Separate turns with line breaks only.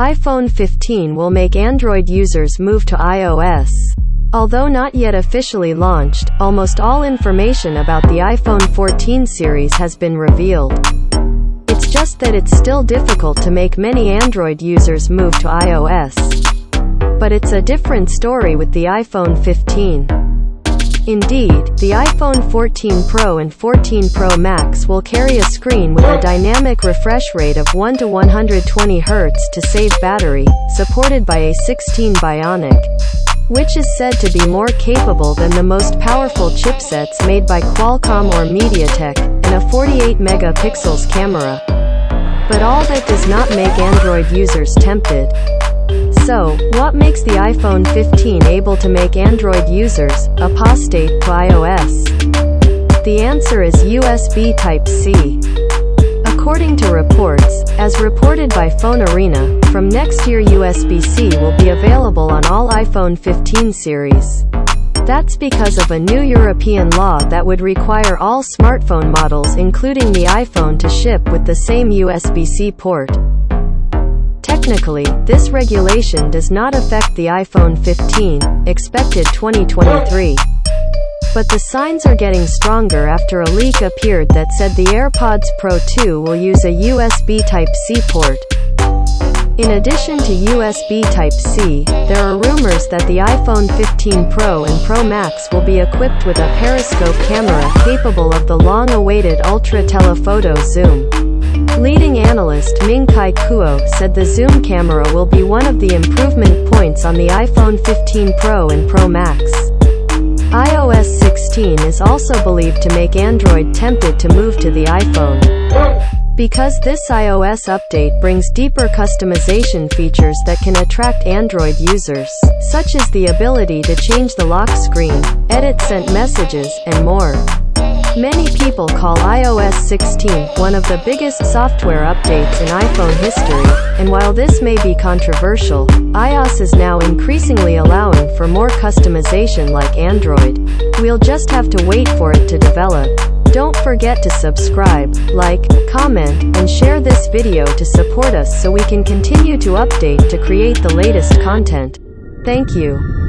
iPhone 15 will make Android users move to iOS. Although not yet officially launched, almost all information about the iPhone 14 series has been revealed. It's just that it's still difficult to make many Android users move to iOS. But it's a different story with the iPhone 15. Indeed, the iPhone 14 Pro and 14 Pro Max will carry a screen with a dynamic refresh rate of 1 to 120 Hz to save battery, supported by a 16 Bionic, which is said to be more capable than the most powerful chipsets made by Qualcomm or MediaTek, and a 48 megapixels camera. But all that does not make Android users tempted. So, what makes the iPhone 15 able to make Android users apostate to iOS? The answer is USB Type-C. According to reports, as reported by Phone Arena, from next year USB-C will be available on all iPhone 15 series. That's because of a new European law that would require all smartphone models including the iPhone to ship with the same USB-C port. Technically, this regulation does not affect the iPhone 15, expected 2023. But the signs are getting stronger after a leak appeared that said the AirPods Pro 2 will use a USB Type-C port. In addition to USB Type-C, there are rumors that the iPhone 15 Pro and Pro Max will be equipped with a periscope camera capable of the long-awaited ultra-telephoto zoom. Leading analyst Ming-Chi Kuo said the zoom camera will be one of the improvement points on the iPhone 15 Pro and Pro Max. iOS 16 is also believed to make Android tempted to move to the iPhone. Because this iOS update brings deeper customization features that can attract Android users, such as the ability to change the lock screen, edit sent messages, and more. Many people call iOS 16 one of the biggest software updates in iPhone history, and while this may be controversial, iOS is now increasingly allowing for more customization like Android. We'll just have to wait for it to develop. Don't forget to subscribe, like, comment, and share this video to support us so we can continue to update to create the latest content. Thank you.